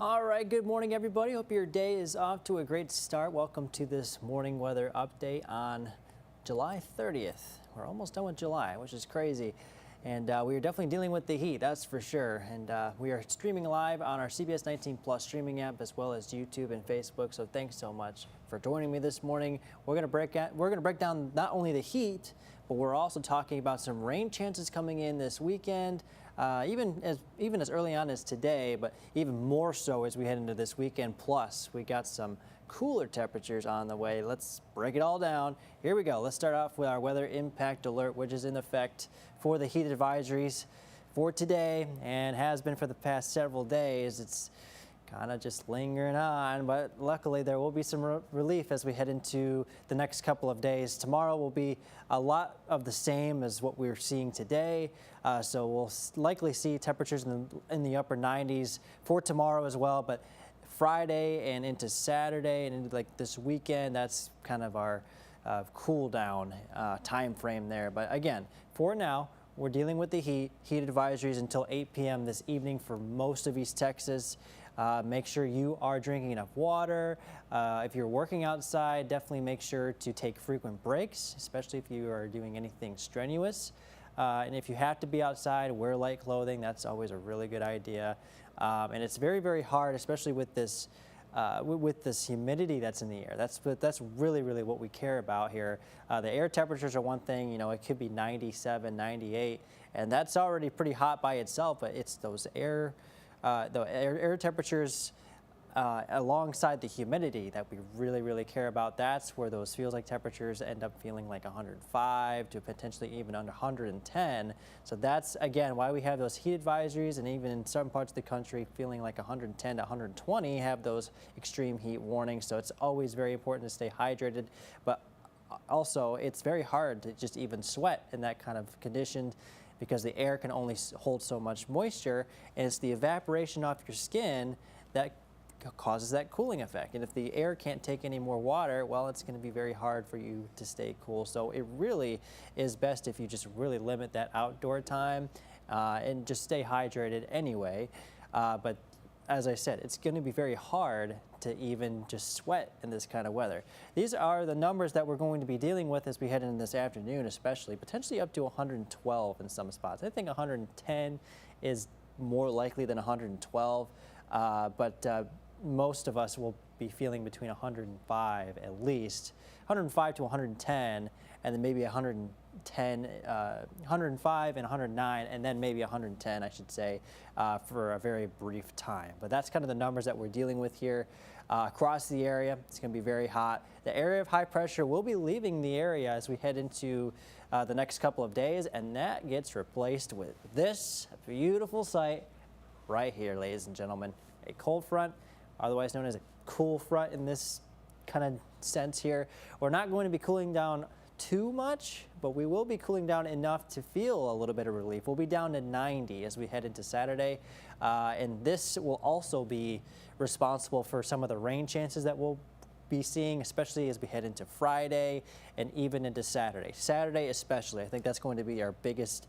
All right, good morning, everybody. Hope your day is off to a great start. Welcome to this morning weather update on July 30th. We're almost done with July, which is crazy. And we are definitely dealing with the heat, that's for sure. And we are streaming live on our CBS19 Plus streaming app, as well as YouTube and Facebook. So thanks so much for joining me this morning. We're going to break down not only the heat, but we're also talking about some rain chances coming in this weekend. Even as early on as today, but even more so as we head into this weekend. Plus, we got some cooler temperatures on the way. Let's break it all down. Here we go. Let's start off with our weather impact alert, which is in effect for the heat advisories for today and has been for the past several days. It's kind of just lingering on, but luckily there will be some relief as we head into the next couple of days. Tomorrow will be a lot of the same as what we're seeing today, so we'll likely see temperatures in the upper 90s for tomorrow as well. But Friday and into Saturday and into like this weekend, that's kind of our cool down time frame there. But again, for now, we're dealing with the heat advisories until 8 p.m. this evening for most of East Texas. Make sure you are drinking enough water. If you're working outside, definitely make sure to take frequent breaks, especially if you are doing anything strenuous. And if you have to be outside, wear light clothing. That's always a really good idea. And it's very, very hard, especially with this humidity that's in the air. That's really what we care about here. The air temperatures are one thing. You know, it could be 97, 98, and that's already pretty hot by itself. But it's those air temperatures alongside the humidity that we really care about. That's where those feels like temperatures end up feeling like 105 to potentially even under 110. So that's, again, why we have those heat advisories, and even in some parts of the country feeling like 110 to 120 have those extreme heat warnings. So it's always very important to stay hydrated, but also it's very hard to just even sweat in that kind of condition, because the air can only hold so much moisture, and it's the evaporation off your skin that causes that cooling effect. And if the air can't take any more water, well, it's going to be very hard for you to stay cool. So it really is best if you just really limit that outdoor time and just stay hydrated anyway. But as I said, it's going to be very hard to even just sweat in this kind of weather. These are the numbers that we're going to be dealing with as we head into this afternoon, especially potentially up to 112 in some spots. I think 110 is more likely than 112, but most of us will be feeling between 105 at least, 105 to 110, and then maybe 110, 105 and 109, and then maybe 110, I should say, for a very brief time. But that's kind of the numbers that we're dealing with here across the area. It's going to be very hot. The area of high pressure will be leaving the area as we head into the next couple of days, and that gets replaced with this beautiful sight right here, ladies and gentlemen. A cold front, otherwise known as a cool front in this kind of sense here. We're not going to be cooling down too much, but we will be cooling down enough to feel a little bit of relief. We'll be down to 90 as we head into Saturday, and this will also be responsible for some of the rain chances that we'll be seeing, especially as we head into Friday and even into Saturday. Saturday especially, I think that's going to be our biggest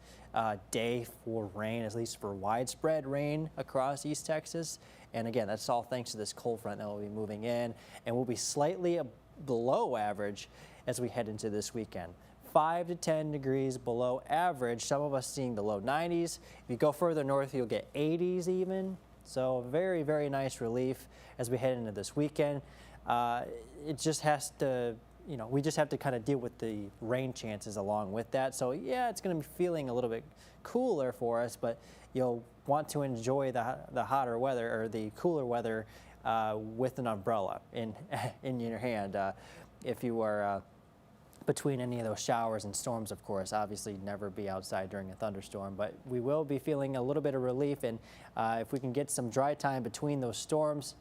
day for rain, at least for widespread rain across East Texas. And again, that's all thanks to this cold front that will be moving in, and will be slightly below average as we head into this weekend. 5 to 10 degrees below average, some of us seeing the low 90s. If you go further north, you'll get 80s even. So very nice relief as we head into this weekend. It just has to, you know, we just have to kind of deal with the rain chances along with that. So yeah, it's going to be feeling a little bit cooler for us, but you'll want to enjoy the hotter weather or the cooler weather with an umbrella in your hand. If you are between any of those showers and storms, of course, obviously never be outside during a thunderstorm, but we will be feeling a little bit of relief, and if we can get some dry time between those storms,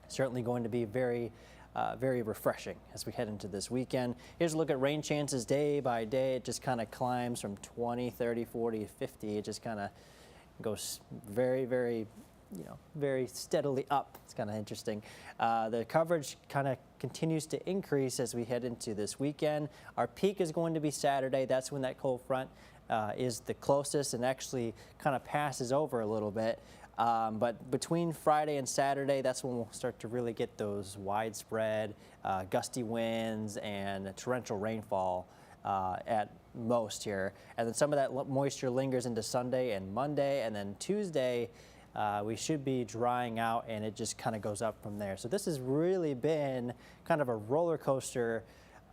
certainly going to be very refreshing as we head into this weekend. Here's a look at rain chances day by day. It just kind of climbs from 20, 30, 40, 50. It just kind of goes very steadily up. It's kind of interesting. The coverage kind of continues to increase as we head into this weekend. Our peak is going to be Saturday. That's when that cold front is the closest and actually kind of passes over a little bit. But between Friday and Saturday, that's when we'll start to really get those widespread gusty winds and torrential rainfall at most here. And then some of that moisture lingers into Sunday and Monday, and then Tuesday we should be drying out, and it just kind of goes up from there. So this has really been kind of a roller coaster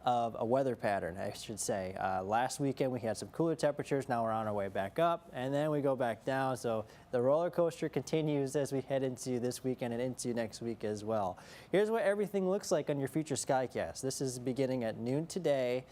of a weather pattern, I should say. Last weekend we had some cooler temperatures. Now we're on our way back up, and then we go back down. So the roller coaster continues as we head into this weekend and into next week as well. Here's what everything looks like on your future skycast. This is beginning at noon today.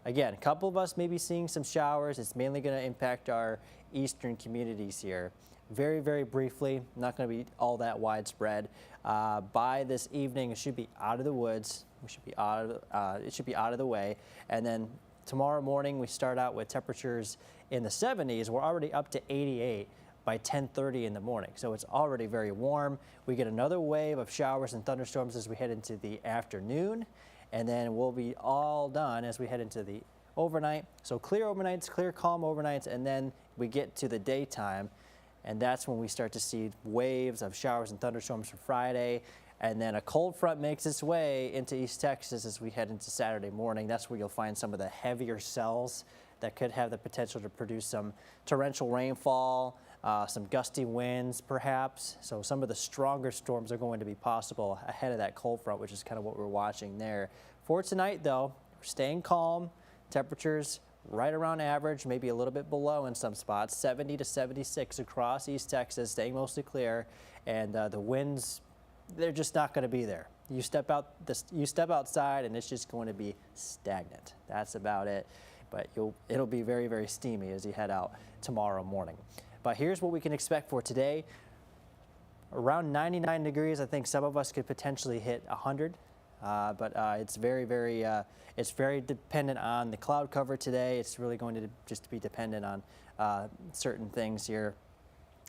Again, a couple of us may be seeing some showers. It's mainly going to impact our eastern communities here. Very, very briefly, not going to be all that widespread. By this evening, it should be out of the woods. We should be it should be out of the way. And then tomorrow morning, we start out with temperatures in the 70s. We're already up to 88 by 10:30 in the morning. So it's already very warm. We get another wave of showers and thunderstorms as we head into the afternoon. And then we'll be all done as we head into the overnight. So clear overnights, clear, calm overnights, and then we get to the daytime. And that's when we start to see waves of showers and thunderstorms for Friday. And then a cold front makes its way into East Texas as we head into Saturday morning. That's where you'll find some of the heavier cells that could have the potential to produce some torrential rainfall, some gusty winds perhaps. So some of the stronger storms are going to be possible ahead of that cold front, which is kind of what we're watching there. For tonight though, we're staying calm. Temperatures right around average, maybe a little bit below in some spots, 70 to 76 across East Texas, staying mostly clear. And the winds, they're just not going to be there. You step outside and it's just going to be stagnant. That's about it. But it'll be very, very steamy as you head out tomorrow morning. But here's what we can expect for today. Around 99 degrees, I think some of us could potentially hit 100. But it's very, very dependent on the cloud cover today. It's really going to just be dependent on certain things here.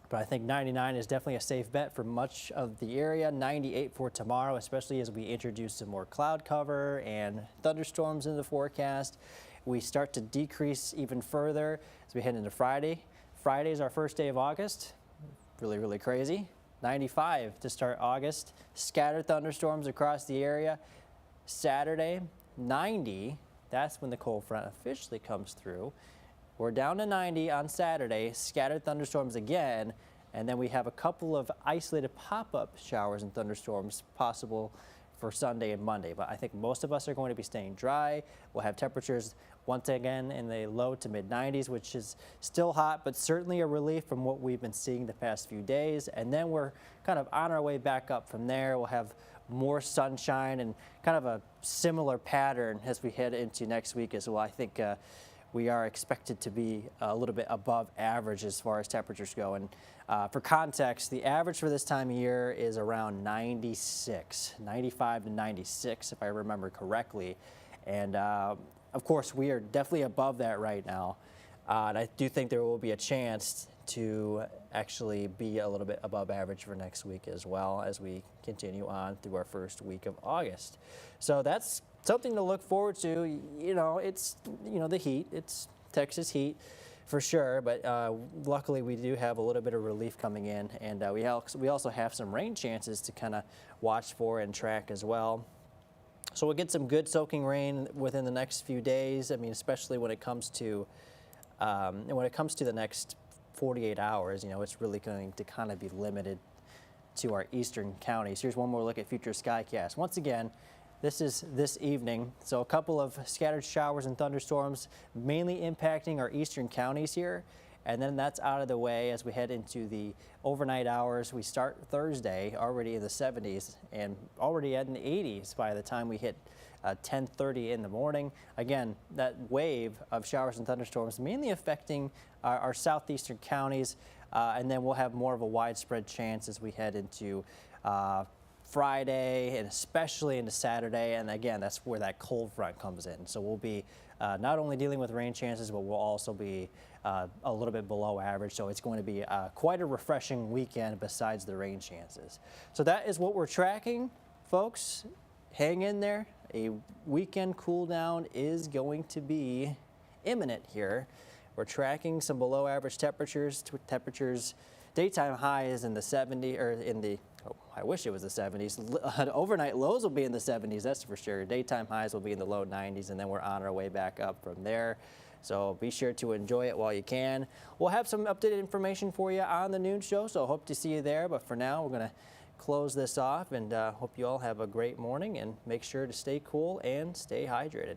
But I think 99 is definitely a safe bet for much of the area. 98 for tomorrow, especially as we introduce some more cloud cover and thunderstorms in the forecast. We start to decrease even further as we head into Friday. Friday is our first day of August. Really, really crazy. 95 to start August. Scattered thunderstorms across the area. Saturday, 90. That's when the cold front officially comes through. We're down to 90 on Saturday. Scattered thunderstorms again. And then we have a couple of isolated pop-up showers and thunderstorms possible for Sunday and Monday. But I think most of us are going to be staying dry. We'll have temperatures once again in the low to mid 90s, which is still hot, but certainly a relief from what we've been seeing the past few days. And then we're kind of on our way back up from there. We'll have more sunshine and kind of a similar pattern as we head into next week as well. I think we are expected to be a little bit above average as far as temperatures go. And for context, the average for this time of year is around 96, 95 to 96, if I remember correctly. And of course, we are definitely above that right now. And I do think there will be a chance to actually be a little bit above average for next week as well as we continue on through our first week of August. So that's something to look forward to. You know, it's, the heat. It's Texas heat for sure. But luckily, we do have a little bit of relief coming in. And we also have some rain chances to kind of watch for and track as well. So we'll get some good soaking rain within the next few days. I mean, especially when it comes to the next 48 hours, it's really going to kind of be limited to our eastern counties. Here's one more look at future skycast. Once again, this is this evening. So a couple of scattered showers and thunderstorms, mainly impacting our eastern counties here. And then that's out of the way as we head into the overnight hours. We start Thursday already in the 70s and already in the 80s by the time we hit 10:30 in the morning. Again, that wave of showers and thunderstorms mainly affecting our southeastern counties. And then we'll have more of a widespread chance as we head into Friday and especially into Saturday. And again, that's where that cold front comes in. So we'll be not only dealing with rain chances, but we'll also be a little bit below average. So it's going to be quite a refreshing weekend besides the rain chances. So that is what we're tracking, folks. Hang in there. A weekend cool down is going to be imminent here. We're tracking some below average temperatures. Daytime high is in the 70s, or in the, oh, I wish it was the 70s. Overnight lows will be in the 70s, that's for sure. Daytime highs will be in the low 90s, and then we're on our way back up from there. So be sure to enjoy it while you can. We'll have some updated information for you on the noon show, so hope to see you there. But for now, we're going to close this off, and hope you all have a great morning, and make sure to stay cool and stay hydrated.